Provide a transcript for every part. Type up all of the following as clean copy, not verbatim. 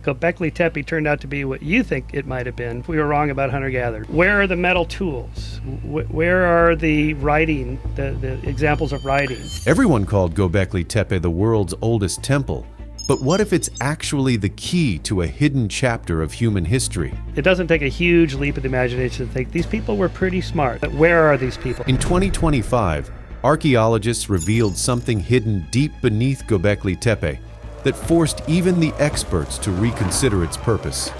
Göbekli Tepe turned out to be what you think it might have been. We were wrong about hunter-gatherers. Where are the metal tools? Where are the writing, the examples of writing? Everyone called Göbekli Tepe the world's oldest temple. But what if it's actually the key to a hidden chapter of human history? It doesn't take a huge leap of the imagination to think these people were pretty smart. But where are these people? In 2025, archaeologists revealed something hidden deep beneath Göbekli Tepe that forced even the experts to reconsider its purpose.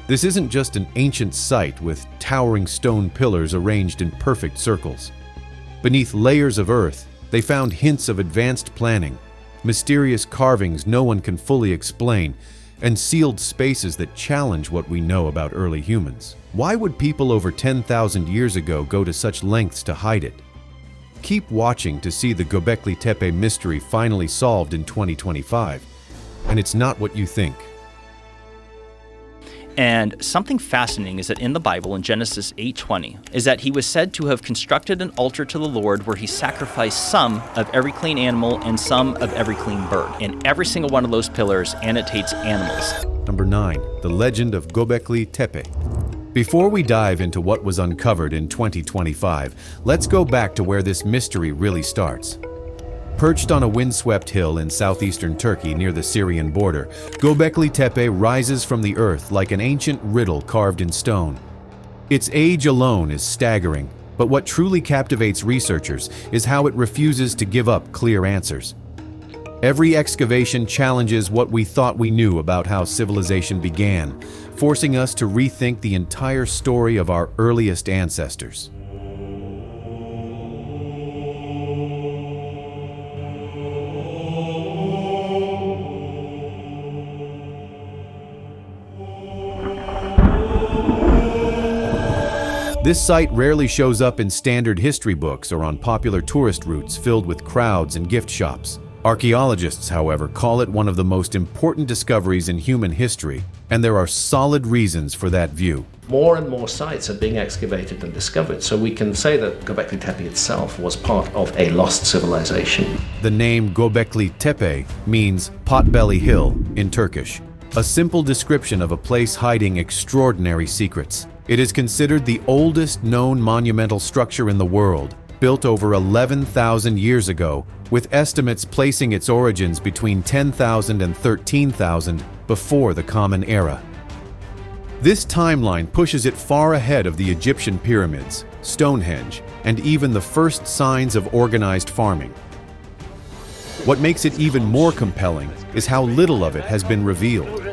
This isn't just an ancient site with towering stone pillars arranged in perfect circles. Beneath layers of earth, they found hints of advanced planning, mysterious carvings no one can fully explain, and sealed spaces that challenge what we know about early humans. Why would people over 10,000 years ago go to such lengths to hide it? Keep watching to see the Göbekli Tepe mystery finally solved in 2025. And it's not what you think. And something fascinating is that in the Bible, in Genesis 8:20, is that he was said to have constructed an altar to the Lord where he sacrificed some of every clean animal and some of every clean bird. And every single one of those pillars annotates animals. Number 9. The Legend of Göbekli Tepe. Before we dive into what was uncovered in 2025, let's go back to where this mystery really starts. Perched on a windswept hill in southeastern Turkey near the Syrian border, Göbekli Tepe rises from the earth like an ancient riddle carved in stone. Its age alone is staggering, but what truly captivates researchers is how it refuses to give up clear answers. Every excavation challenges what we thought we knew about how civilization began, forcing us to rethink the entire story of our earliest ancestors. This site rarely shows up in standard history books or on popular tourist routes filled with crowds and gift shops. Archaeologists, however, call it one of the most important discoveries in human history, and there are solid reasons for that view. More and more sites are being excavated and discovered, so we can say that Göbekli Tepe itself was part of a lost civilization. The name Göbekli Tepe means potbelly hill in Turkish, a simple description of a place hiding extraordinary secrets. It is considered the oldest known monumental structure in the world, built over 11,000 years ago, with estimates placing its origins between 10,000 and 13,000 before the Common Era. This timeline pushes it far ahead of the Egyptian pyramids, Stonehenge, and even the first signs of organized farming. What makes it even more compelling is how little of it has been revealed.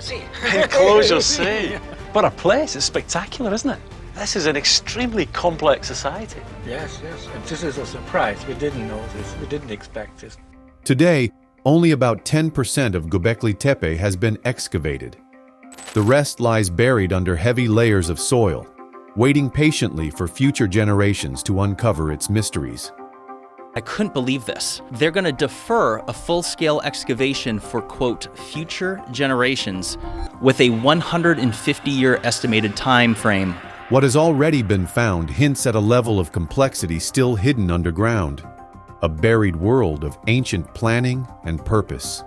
Enclosure C. What a place. It's spectacular, isn't it? This is an extremely complex society. Yes. And this is a surprise. We didn't know this. We didn't expect this. Today, only about 10% of Göbekli Tepe has been excavated. The rest lies buried under heavy layers of soil, waiting patiently for future generations to uncover its mysteries. I couldn't believe this. They're going to defer a full-scale excavation for, quote, future generations with a 150-year estimated time frame. What has already been found hints at a level of complexity still hidden underground, a buried world of ancient planning and purpose.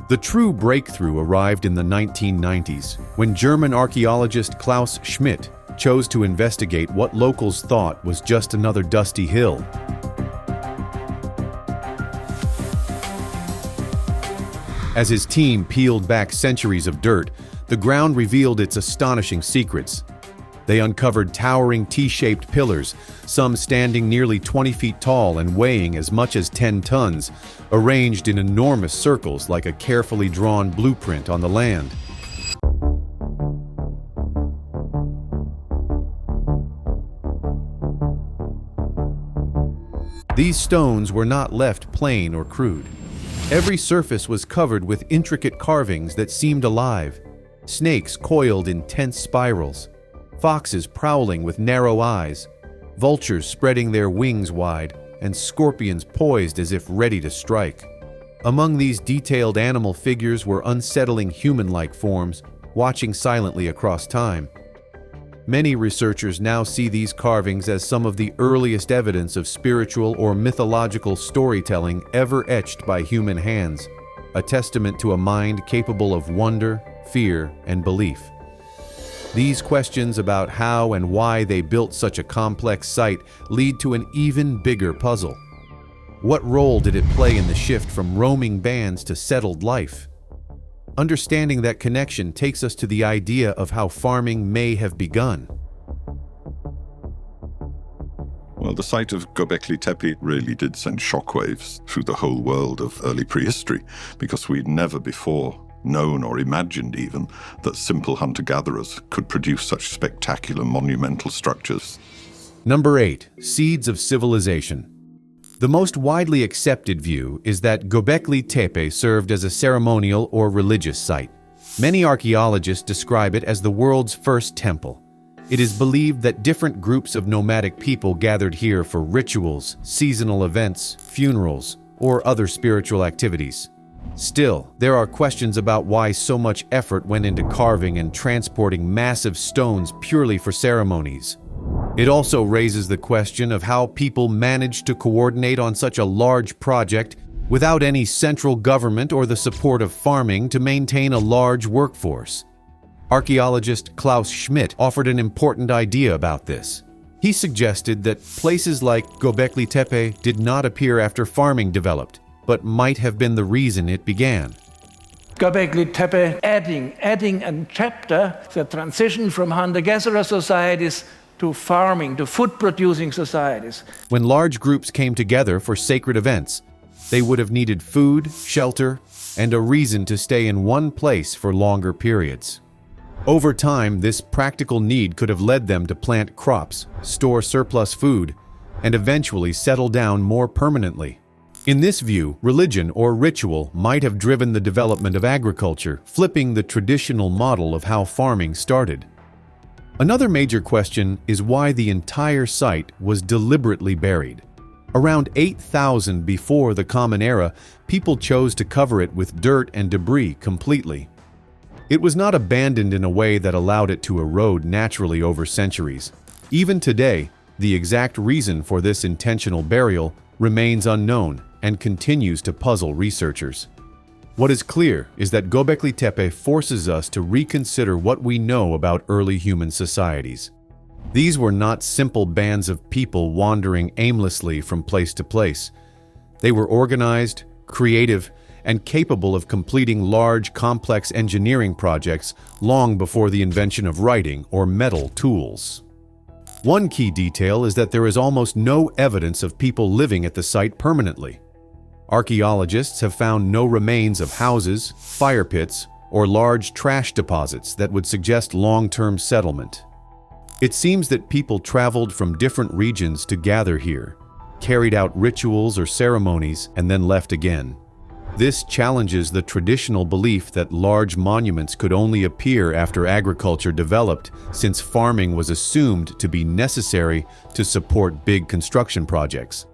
The true breakthrough arrived in the 1990s, when German archaeologist Klaus Schmidt chose to investigate what locals thought was just another dusty hill. As his team peeled back centuries of dirt, the ground revealed its astonishing secrets. They uncovered towering T-shaped pillars, some standing nearly 20 feet tall and weighing as much as 10 tons, arranged in enormous circles like a carefully drawn blueprint on the land. These stones were not left plain or crude. Every surface was covered with intricate carvings that seemed alive. Snakes coiled in tense spirals, foxes prowling with narrow eyes, vultures spreading their wings wide, and scorpions poised as if ready to strike. Among these detailed animal figures were unsettling human-like forms, watching silently across time. Many researchers now see these carvings as some of the earliest evidence of spiritual or mythological storytelling ever etched by human hands, a testament to a mind capable of wonder fear, and belief. These questions about how and why they built such a complex site lead to an even bigger puzzle. What role did it play in the shift from roaming bands to settled life? Understanding that connection takes us to the idea of how farming may have begun. Well, the site of Göbekli Tepe really did send shockwaves through the whole world of early prehistory, because we'd never before known or imagined even that simple hunter-gatherers could produce such spectacular monumental structures. Number 8. Seeds of civilization. The most widely accepted view is that Göbekli Tepe served as a ceremonial or religious site. Many archaeologists describe it as the world's first temple. It is believed that different groups of nomadic people gathered here for rituals, seasonal events, funerals, or other spiritual activities. Still, there are questions about why so much effort went into carving and transporting massive stones purely for ceremonies. It also raises the question of how people managed to coordinate on such a large project without any central government or the support of farming to maintain a large workforce. Archaeologist Klaus Schmidt offered an important idea about this. He suggested that places like Göbekli Tepe did not appear after farming developed, but might have been the reason it began. Göbekli Tepe adding a chapter, the transition from hunter-gatherer societies to farming, to food-producing societies. When large groups came together for sacred events, they would have needed food, shelter, and a reason to stay in one place for longer periods. Over time, this practical need could have led them to plant crops, store surplus food, and eventually settle down more permanently. In this view, religion or ritual might have driven the development of agriculture, flipping the traditional model of how farming started. Another major question is why the entire site was deliberately buried. Around 8,000 before the Common Era, people chose to cover it with dirt and debris completely. It was not abandoned in a way that allowed it to erode naturally over centuries. Even today, the exact reason for this intentional burial remains unknown and continues to puzzle researchers. What is clear is that Göbekli Tepe forces us to reconsider what we know about early human societies. These were not simple bands of people wandering aimlessly from place to place. They were organized, creative, and capable of completing large, complex engineering projects long before the invention of writing or metal tools. One key detail is that there is almost no evidence of people living at the site permanently. Archaeologists have found no remains of houses, fire pits, or large trash deposits that would suggest long-term settlement. It seems that people traveled from different regions to gather here, carried out rituals or ceremonies, and then left again. This challenges the traditional belief that large monuments could only appear after agriculture developed, since farming was assumed to be necessary to support big construction projects.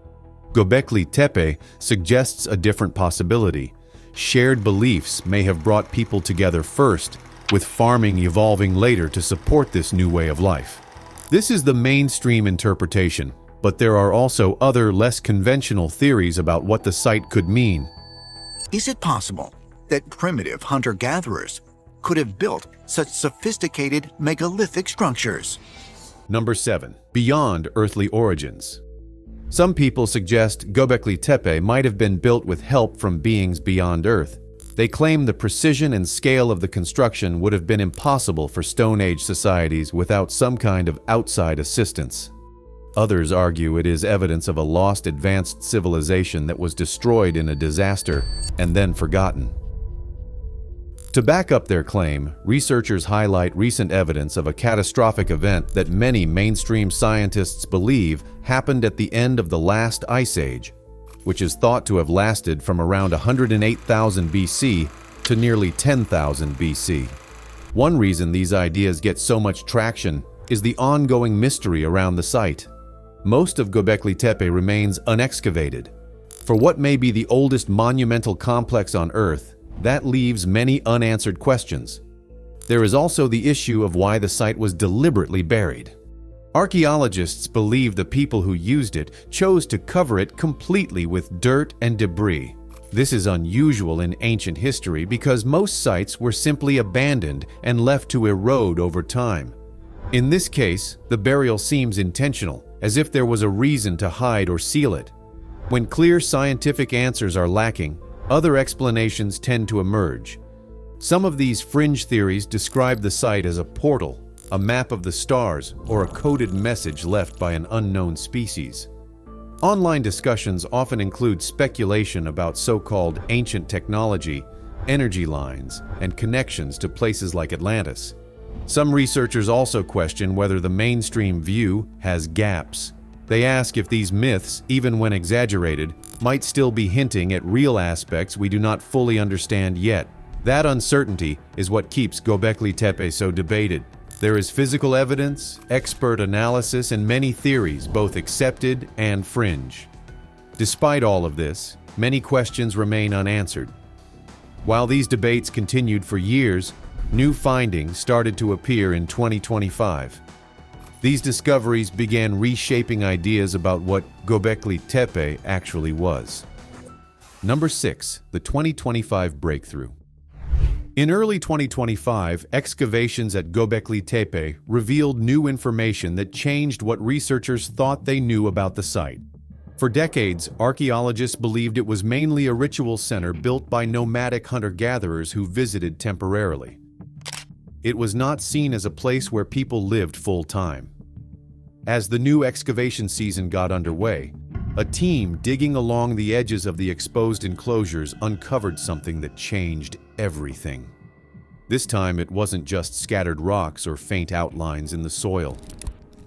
Göbekli Tepe suggests a different possibility. Shared beliefs may have brought people together first, with farming evolving later to support this new way of life. This is the mainstream interpretation, but there are also other less conventional theories about what the site could mean. Is it possible that primitive hunter-gatherers could have built such sophisticated megalithic structures? Number 7. Beyond earthly origins. Some people suggest Göbekli Tepe might have been built with help from beings beyond Earth. They claim the precision and scale of the construction would have been impossible for Stone Age societies without some kind of outside assistance. Others argue it is evidence of a lost advanced civilization that was destroyed in a disaster and then forgotten. To back up their claim, researchers highlight recent evidence of a catastrophic event that many mainstream scientists believe happened at the end of the last ice age, which is thought to have lasted from around 108,000 BC to nearly 10,000 BC. One reason these ideas get so much traction is the ongoing mystery around the site. Most of Göbekli Tepe remains unexcavated. For what may be the oldest monumental complex on Earth, that leaves many unanswered questions. There is also the issue of why the site was deliberately buried. Archaeologists believe the people who used it chose to cover it completely with dirt and debris. This is unusual in ancient history because most sites were simply abandoned and left to erode over time. In this case, the burial seems intentional, as if there was a reason to hide or seal it. When clear scientific answers are lacking, other explanations tend to emerge. Some of these fringe theories describe the site as a portal, a map of the stars, or a coded message left by an unknown species. Online discussions often include speculation about so-called ancient technology, energy lines, and connections to places like Atlantis. Some researchers also question whether the mainstream view has gaps. They ask if these myths, even when exaggerated, might still be hinting at real aspects we do not fully understand yet. That uncertainty is what keeps Göbekli Tepe so debated. There is physical evidence, expert analysis, and many theories, both accepted and fringe. Despite all of this, many questions remain unanswered. While these debates continued for years, new findings started to appear in 2025. These discoveries began reshaping ideas about what Göbekli Tepe actually was. Number 6. The 2025 breakthrough. In early 2025, excavations at Göbekli Tepe revealed new information that changed what researchers thought they knew about the site. For decades, archaeologists believed it was mainly a ritual center built by nomadic hunter-gatherers who visited temporarily. It was not seen as a place where people lived full-time. As the new excavation season got underway, a team digging along the edges of the exposed enclosures uncovered something that changed everything. This time, it wasn't just scattered rocks or faint outlines in the soil.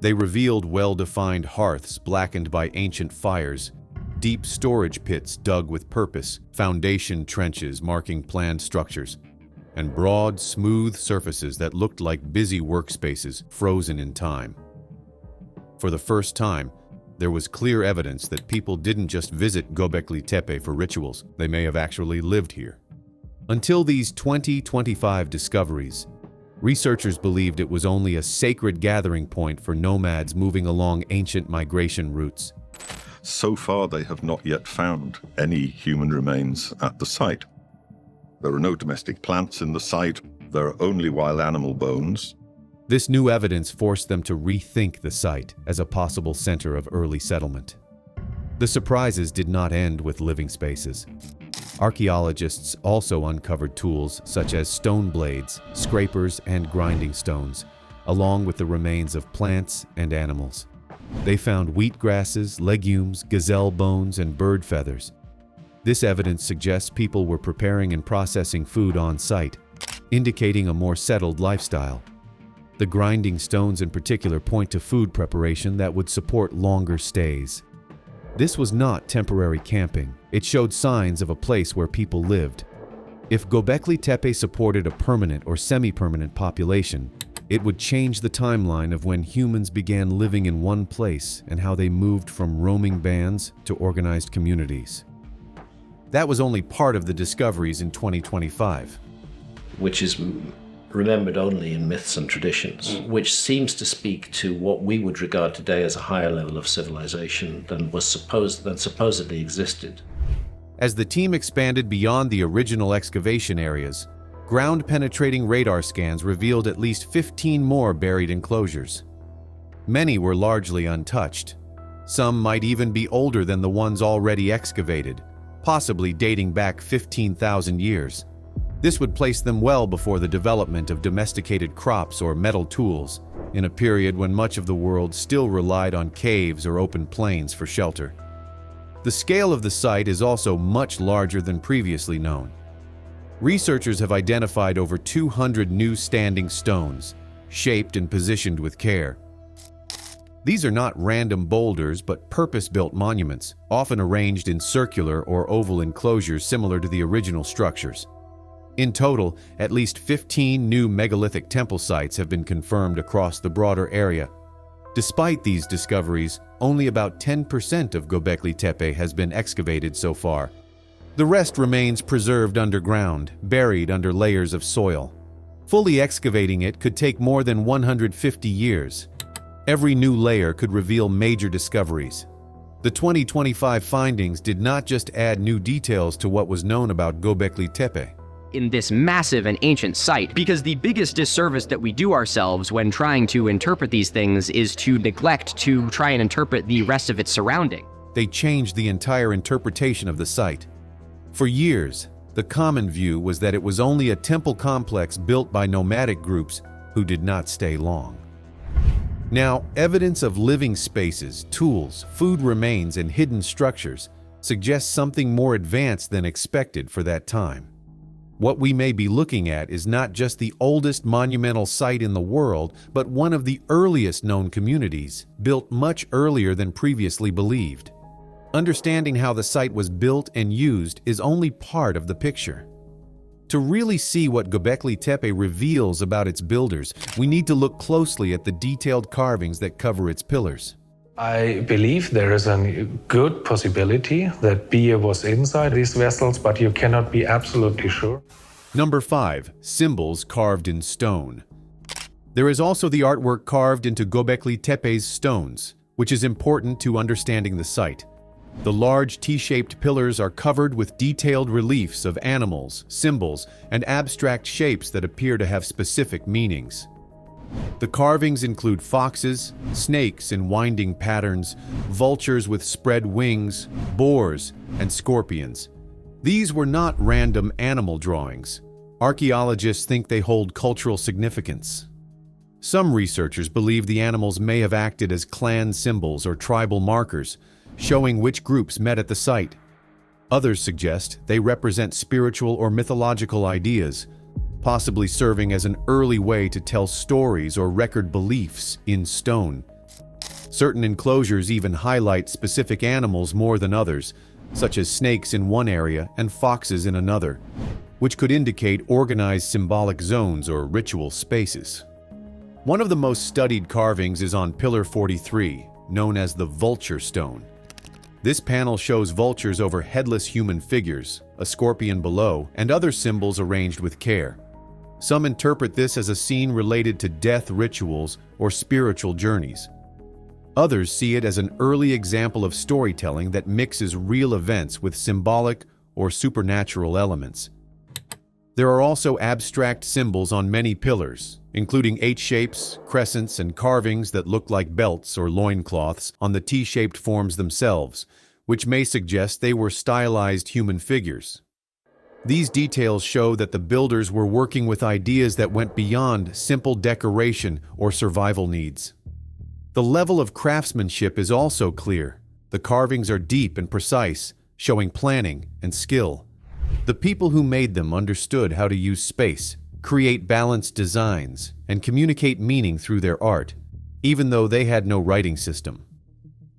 They revealed well-defined hearths blackened by ancient fires, deep storage pits dug with purpose, foundation trenches marking planned structures, and broad, smooth surfaces that looked like busy workspaces frozen in time. For the first time, there was clear evidence that people didn't just visit Göbekli Tepe for rituals, they may have actually lived here. Until these 2025 discoveries, researchers believed it was only a sacred gathering point for nomads moving along ancient migration routes. So far, they have not yet found any human remains at the site. There are no domestic plants in the site. There are only wild animal bones. This new evidence forced them to rethink the site as a possible center of early settlement. The surprises did not end with living spaces. Archaeologists also uncovered tools such as stone blades, scrapers, and grinding stones, along with the remains of plants and animals. They found wheatgrasses, legumes, gazelle bones, and bird feathers. This evidence suggests people were preparing and processing food on site, indicating a more settled lifestyle. The grinding stones in particular point to food preparation that would support longer stays. This was not temporary camping. It showed signs of a place where people lived. If Göbekli Tepe supported a permanent or semi-permanent population, it would change the timeline of when humans began living in one place and how they moved from roaming bands to organized communities. That was only part of the discoveries in 2025. Which is remembered only in myths and traditions, which seems to speak to what we would regard today as a higher level of civilization than supposedly existed. As the team expanded beyond the original excavation areas, ground-penetrating radar scans revealed at least 15 more buried enclosures. Many were largely untouched. Some might even be older than the ones already excavated, possibly dating back 15,000 years. This would place them well before the development of domesticated crops or metal tools, in a period when much of the world still relied on caves or open plains for shelter. The scale of the site is also much larger than previously known. Researchers have identified over 200 new standing stones, shaped and positioned with care. These are not random boulders, but purpose-built monuments, often arranged in circular or oval enclosures similar to the original structures. In total, at least 15 new megalithic temple sites have been confirmed across the broader area. Despite these discoveries, only about 10% of Göbekli Tepe has been excavated so far. The rest remains preserved underground, buried under layers of soil. Fully excavating it could take more than 150 years. Every new layer could reveal major discoveries. The 2025 findings did not just add new details to what was known about Göbekli Tepe. In this massive and ancient site, because the biggest disservice that we do ourselves when trying to interpret these things is to neglect to try and interpret the rest of its surrounding. They changed the entire interpretation of the site. For years, the common view was that it was only a temple complex built by nomadic groups who did not stay long. Now, evidence of living spaces, tools, food remains, and hidden structures suggests something more advanced than expected for that time. What we may be looking at is not just the oldest monumental site in the world, but one of the earliest known communities, built much earlier than previously believed. Understanding how the site was built and used is only part of the picture. To really see what Göbekli Tepe reveals about its builders, we need to look closely at the detailed carvings that cover its pillars. I believe there is a good possibility that beer was inside these vessels, but you cannot be absolutely sure. Number 5. Symbols carved in stone. There is also the artwork carved into Göbekli Tepe's stones, which is important to understanding the site. The large T-shaped pillars are covered with detailed reliefs of animals, symbols, and abstract shapes that appear to have specific meanings. The carvings include foxes, snakes in winding patterns, vultures with spread wings, boars, and scorpions. These were not random animal drawings. Archaeologists think they hold cultural significance. Some researchers believe the animals may have acted as clan symbols or tribal markers, showing which groups met at the site. Others suggest they represent spiritual or mythological ideas, possibly serving as an early way to tell stories or record beliefs in stone. Certain enclosures even highlight specific animals more than others, such as snakes in one area and foxes in another, which could indicate organized symbolic zones or ritual spaces. One of the most studied carvings is on Pillar 43, known as the Vulture Stone. This panel shows vultures over headless human figures, a scorpion below, and other symbols arranged with care. Some interpret this as a scene related to death rituals or spiritual journeys. Others see it as an early example of storytelling that mixes real events with symbolic or supernatural elements. There are also abstract symbols on many pillars, including H-shapes, crescents, and carvings that look like belts or loincloths on the T-shaped forms themselves, which may suggest they were stylized human figures. These details show that the builders were working with ideas that went beyond simple decoration or survival needs. The level of craftsmanship is also clear. The carvings are deep and precise, showing planning and skill. The people who made them understood how to use space, create balanced designs, and communicate meaning through their art, even though they had no writing system.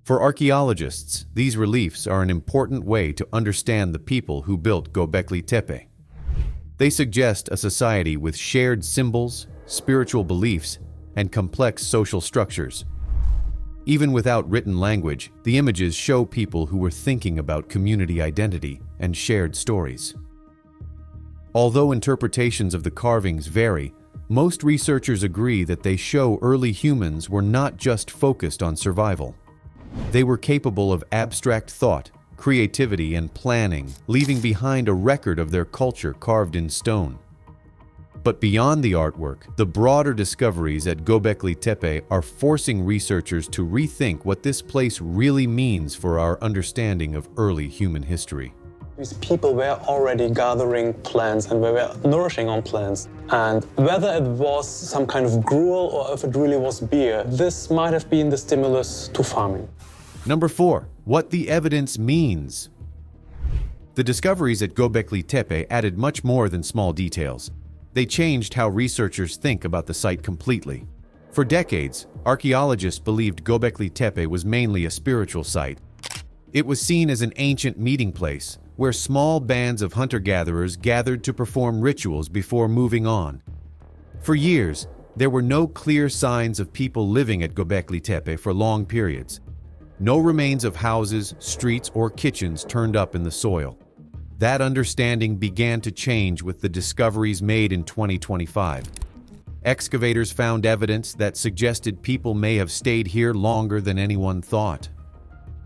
For archaeologists, these reliefs are an important way to understand the people who built Göbekli Tepe. They suggest a society with shared symbols, spiritual beliefs, and complex social structures. Even without written language, the images show people who were thinking about community identity and shared stories. Although interpretations of the carvings vary, most researchers agree that they show early humans were not just focused on survival. They were capable of abstract thought, creativity, and planning, leaving behind a record of their culture carved in stone. But beyond the artwork, the broader discoveries at Göbekli Tepe are forcing researchers to rethink what this place really means for our understanding of early human history. These people were already gathering plants and they were nourishing on plants. And whether it was some kind of gruel or if it really was beer, this might have been the stimulus to farming. Number 4. What the evidence means. The discoveries at Göbekli Tepe added much more than small details. They changed how researchers think about the site completely. For decades, archaeologists believed Göbekli Tepe was mainly a spiritual site. It was seen as an ancient meeting place, where small bands of hunter-gatherers gathered to perform rituals before moving on. For years, there were no clear signs of people living at Göbekli Tepe for long periods. No remains of houses, streets, or kitchens turned up in the soil. That understanding began to change with the discoveries made in 2025. Excavators found evidence that suggested people may have stayed here longer than anyone thought.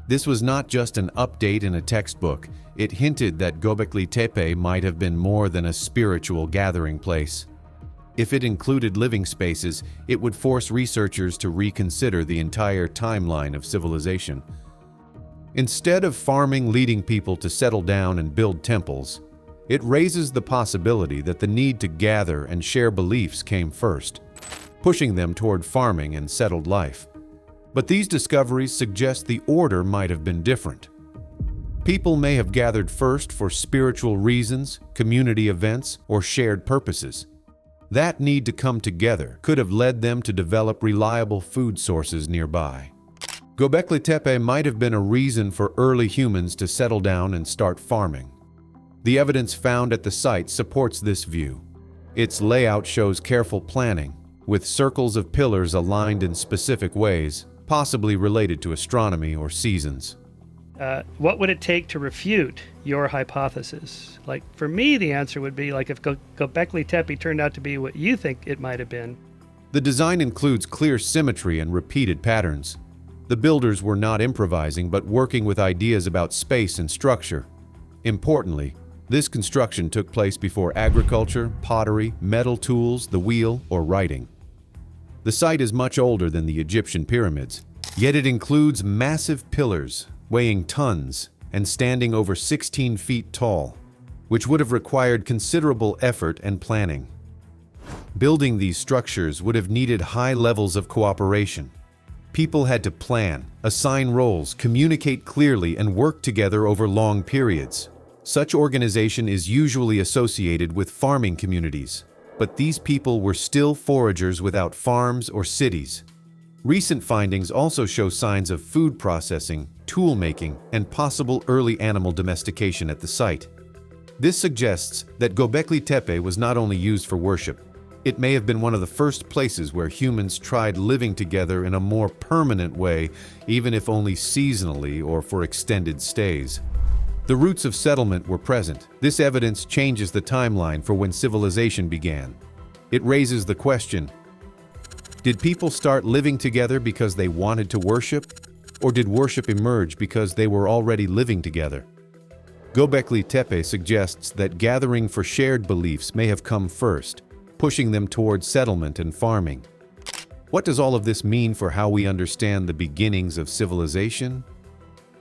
This was not just an update in a textbook. It hinted that Göbekli Tepe might have been more than a spiritual gathering place. If it included living spaces, it would force researchers to reconsider the entire timeline of civilization. Instead of farming leading people to settle down and build temples, it raises the possibility that the need to gather and share beliefs came first, pushing them toward farming and settled life. But these discoveries suggest the order might have been different. People may have gathered first for spiritual reasons, community events, or shared purposes. That need to come together could have led them to develop reliable food sources nearby. Göbekli Tepe might have been a reason for early humans to settle down and start farming. The evidence found at the site supports this view. Its layout shows careful planning, with circles of pillars aligned in specific ways, possibly related to astronomy or seasons. What would it take to refute your hypothesis? Like, for me, the answer would be, like, if Göbekli Tepe turned out to be what you think it might have been. The design includes clear symmetry and repeated patterns. The builders were not improvising, but working with ideas about space and structure. Importantly, this construction took place before agriculture, pottery, metal tools, the wheel, or writing. The site is much older than the Egyptian pyramids, yet it includes massive pillars weighing tons and standing over 16 feet tall, which would have required considerable effort and planning. Building these structures would have needed high levels of cooperation. People had to plan, assign roles, communicate clearly, and work together over long periods. Such organization is usually associated with farming communities, but these people were still foragers without farms or cities. Recent findings also show signs of food processing, tool making, and possible early animal domestication at the site. This suggests that Göbekli Tepe was not only used for worship, it may have been one of the first places where humans tried living together in a more permanent way, even if only seasonally or for extended stays. The roots of settlement were present. This evidence changes the timeline for when civilization began. It raises the question, did people start living together because they wanted to worship? Or did worship emerge because they were already living together? Göbekli Tepe suggests that gathering for shared beliefs may have come first, pushing them towards settlement and farming. What does all of this mean for how we understand the beginnings of civilization?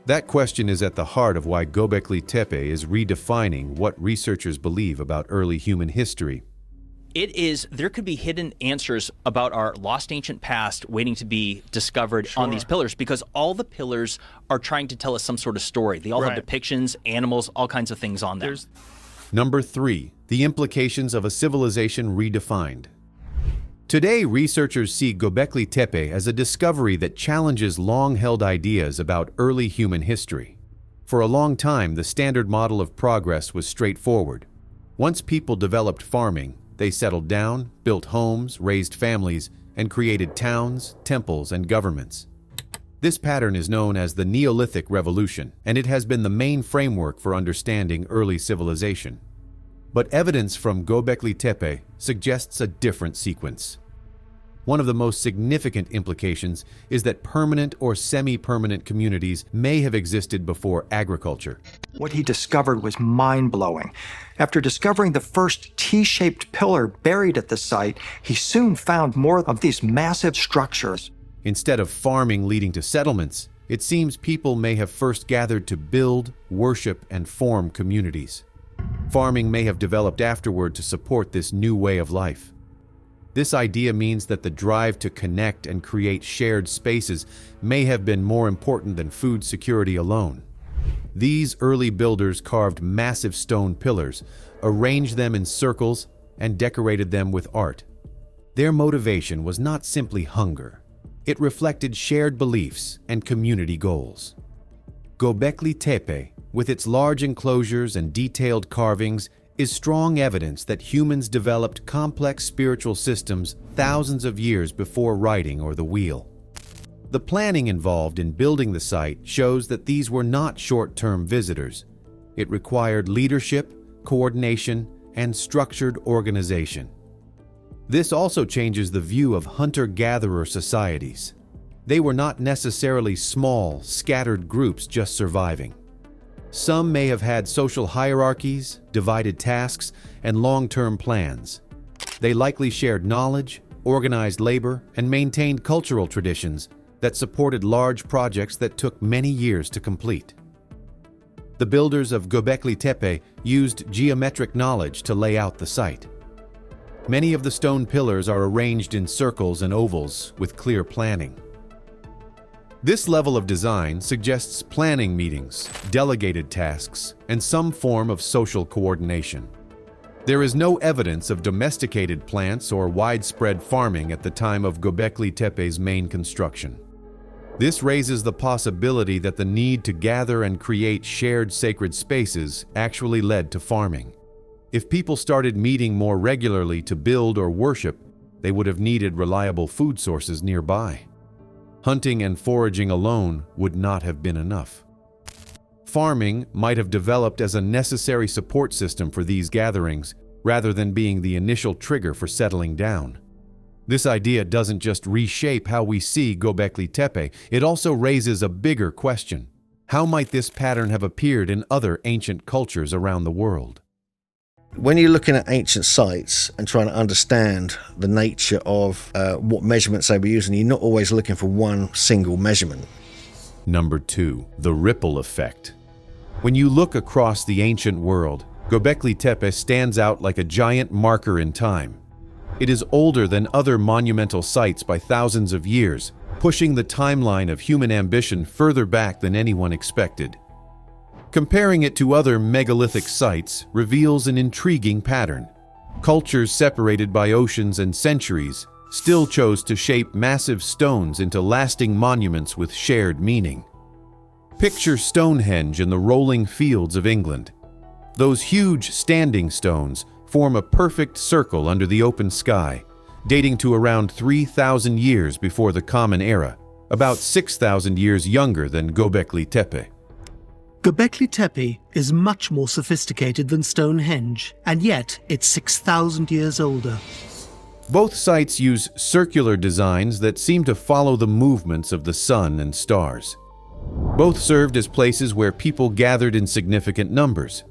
That question is at the heart of why Göbekli Tepe is redefining what researchers believe about early human history. There could be hidden answers about our lost ancient past waiting to be discovered on these pillars, because all the pillars are trying to tell us some sort of story. They all have depictions, animals, all kinds of things on them. Number 3, the implications of a civilization redefined. Today, researchers see Göbekli Tepe as a discovery that challenges long-held ideas about early human history. For a long time, the standard model of progress was straightforward. Once people developed farming, they settled down, built homes, raised families, and created towns, temples, and governments. This pattern is known as the Neolithic Revolution, and it has been the main framework for understanding early civilization. But evidence from Göbekli Tepe suggests a different sequence. One of the most significant implications is that permanent or semi-permanent communities may have existed before agriculture. What he discovered was mind-blowing. After discovering the first T-shaped pillar buried at the site, he soon found more of these massive structures. Instead of farming leading to settlements, it seems people may have first gathered to build, worship, and form communities. Farming may have developed afterward to support this new way of life. This idea means that the drive to connect and create shared spaces may have been more important than food security alone. These early builders carved massive stone pillars, arranged them in circles, and decorated them with art. Their motivation was not simply hunger. It reflected shared beliefs and community goals. Göbekli Tepe, with its large enclosures and detailed carvings, is strong evidence that humans developed complex spiritual systems thousands of years before writing or the wheel. The planning involved in building the site shows that these were not short-term visitors. It required leadership, coordination, and structured organization. This also changes the view of hunter-gatherer societies. they were not necessarily small, scattered groups just surviving. Some may have had social hierarchies, divided tasks, and long-term plans. They likely shared knowledge, organized labor, and maintained cultural traditions that supported large projects that took many years to complete. The builders of Göbekli Tepe used geometric knowledge to lay out the site. Many of the stone pillars are arranged in circles and ovals with clear planning. This level of design suggests planning meetings, delegated tasks, and some form of social coordination. There is no evidence of domesticated plants or widespread farming at the time of Göbekli Tepe's main construction. This raises the possibility that the need to gather and create shared sacred spaces actually led to farming. If people started meeting more regularly to build or worship, they would have needed reliable food sources nearby. Hunting and foraging alone would not have been enough. Farming might have developed as a necessary support system for these gatherings, rather than being the initial trigger for settling down. This idea doesn't just reshape how we see Göbekli Tepe, it also raises a bigger question. How might this pattern have appeared in other ancient cultures around the world? When you're looking at ancient sites and trying to understand the nature of what measurements they were using, you're not always looking for one single measurement. Number 2. The ripple effect. When you look across the ancient world, Göbekli Tepe stands out like a giant marker in time. It is older than other monumental sites by thousands of years, pushing the timeline of human ambition further back than anyone expected. Comparing it to other megalithic sites reveals an intriguing pattern. Cultures separated by oceans and centuries still chose to shape massive stones into lasting monuments with shared meaning. Picture Stonehenge in the rolling fields of England. Those huge standing stones form a perfect circle under the open sky, dating to around 3,000 years before the Common Era, about 6,000 years younger than Göbekli Tepe. Göbekli Tepe is much more sophisticated than Stonehenge, and yet it's 6,000 years older. Both sites use circular designs that seem to follow the movements of the sun and stars. Both served as places where people gathered in significant numbers.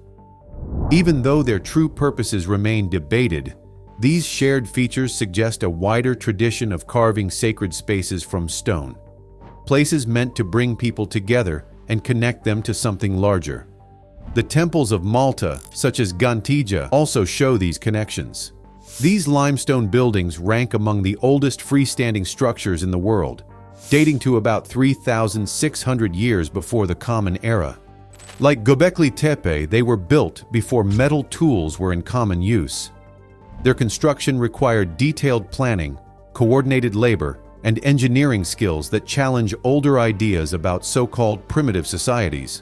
Even though their true purposes remain debated, these shared features suggest a wider tradition of carving sacred spaces from stone, places meant to bring people together and connect them to something larger. The temples of Malta, such as Gantija, also show these connections. These limestone buildings rank among the oldest freestanding structures in the world, dating to about 3,600 years before the Common Era. Like Göbekli Tepe, they were built before metal tools were in common use. Their construction required detailed planning, coordinated labor, and engineering skills that challenge older ideas about so-called primitive societies.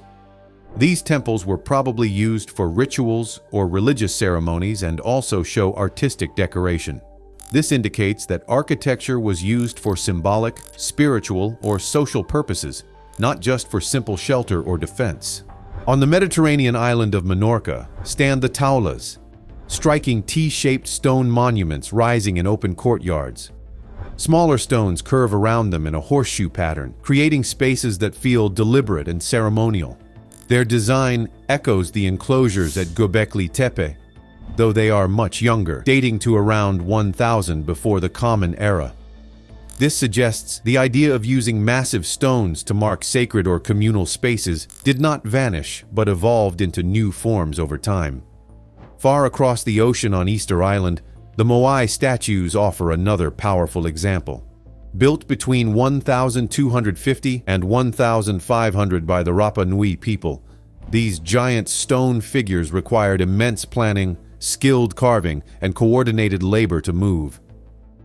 These temples were probably used for rituals or religious ceremonies and also show artistic decoration. This indicates that architecture was used for symbolic, spiritual, or social purposes, not just for simple shelter or defense. On the Mediterranean island of Menorca stand the taulas, striking T-shaped stone monuments rising in open courtyards. Smaller stones curve around them in a horseshoe pattern, creating spaces that feel deliberate and ceremonial. Their design echoes the enclosures at Göbekli Tepe, though they are much younger, dating to around 1000 before the Common Era. This suggests the idea of using massive stones to mark sacred or communal spaces did not vanish but evolved into new forms over time. Far across the ocean on Easter Island, the Moai statues offer another powerful example. Built between 1250 and 1500 by the Rapa Nui people, these giant stone figures required immense planning, skilled carving, and coordinated labor to move.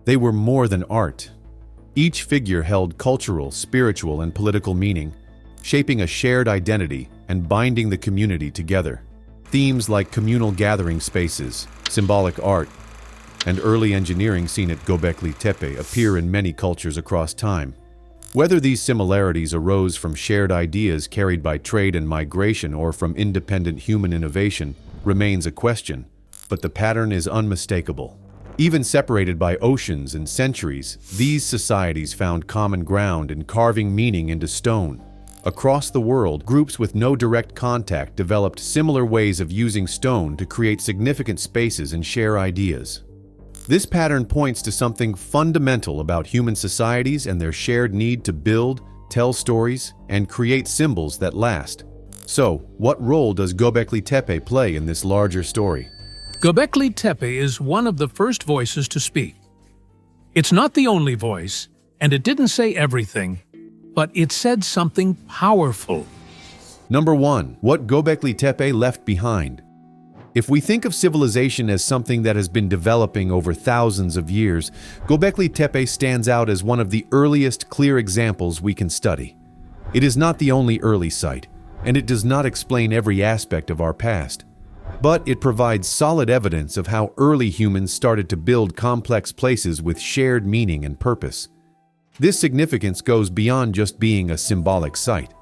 They were more than art. Each figure held cultural, spiritual, and political meaning, shaping a shared identity and binding the community together. Themes like communal gathering spaces, symbolic art, and early engineering seen at Göbekli Tepe appear in many cultures across time. Whether these similarities arose from shared ideas carried by trade and migration or from independent human innovation remains a question, but the pattern is unmistakable. Even separated by oceans and centuries, these societies found common ground in carving meaning into stone. Across the world, groups with no direct contact developed similar ways of using stone to create significant spaces and share ideas. This pattern points to something fundamental about human societies and their shared need to build, tell stories, and create symbols that last. So, what role does Göbekli Tepe play in this larger story? Göbekli Tepe is one of the first voices to speak. It's not the only voice, and it didn't say everything, but it said something powerful. Number 1. What Göbekli Tepe left behind. If we think of civilization as something that has been developing over thousands of years, Göbekli Tepe stands out as one of the earliest clear examples we can study. It is not the only early site, and it does not explain every aspect of our past. But it provides solid evidence of how early humans started to build complex places with shared meaning and purpose. This significance goes beyond just being a symbolic site.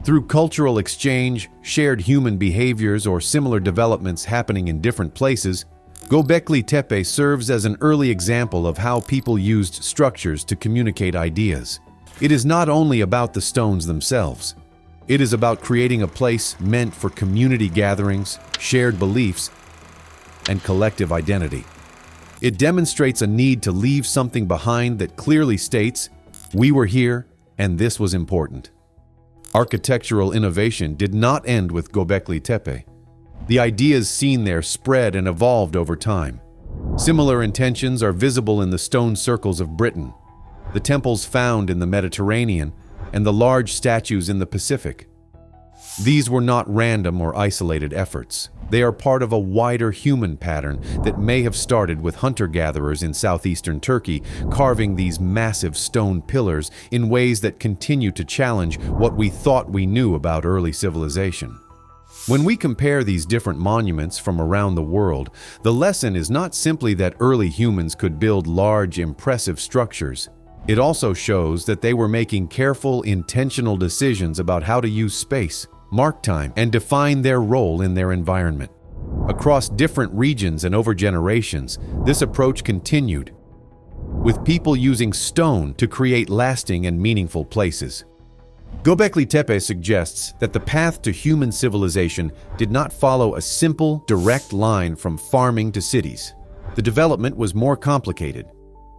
Through cultural exchange, shared human behaviors, or similar developments happening in different places, Göbekli Tepe serves as an early example of how people used structures to communicate ideas. It is not only about the stones themselves. It is about creating a place meant for community gatherings, shared beliefs, and collective identity. It demonstrates a need to leave something behind that clearly states, "We were here, and this was important." Architectural innovation did not end with Göbekli Tepe. The ideas seen there spread and evolved over time. Similar intentions are visible in the stone circles of Britain, the temples found in the Mediterranean, and the large statues in the Pacific. These were not random or isolated efforts. They are part of a wider human pattern that may have started with hunter-gatherers in southeastern Turkey carving these massive stone pillars in ways that continue to challenge what we thought we knew about early civilization. When we compare these different monuments from around the world, the lesson is not simply that early humans could build large, impressive structures. It also shows that they were making careful, intentional decisions about how to use space, mark time, and define their role in their environment. Across different regions and over generations, this approach continued, with people using stone to create lasting and meaningful places. Göbekli Tepe suggests that the path to human civilization did not follow a simple, direct line from farming to cities. The development was more complicated.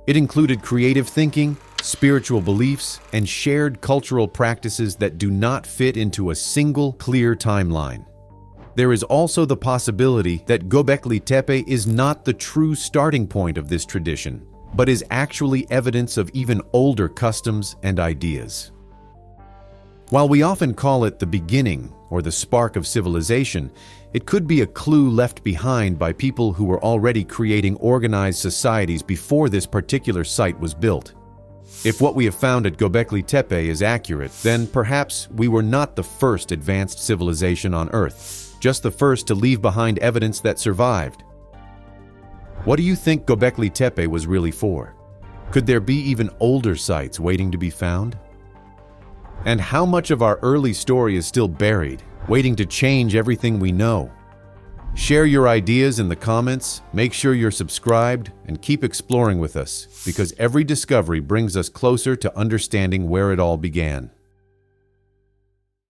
It included creative thinking, spiritual beliefs, and shared cultural practices that do not fit into a single, clear timeline. There is also the possibility that Göbekli Tepe is not the true starting point of this tradition, but is actually evidence of even older customs and ideas. While we often call it the beginning or the spark of civilization, it could be a clue left behind by people who were already creating organized societies before this particular site was built. If what we have found at Göbekli Tepe is accurate, then perhaps we were not the first advanced civilization on Earth, just the first to leave behind evidence that survived. What do you think Göbekli Tepe was really for? Could there be even older sites waiting to be found? And how much of our early story is still buried, waiting to change everything we know? Share your ideas in the comments, make sure you're subscribed, and keep exploring with us, because every discovery brings us closer to understanding where it all began.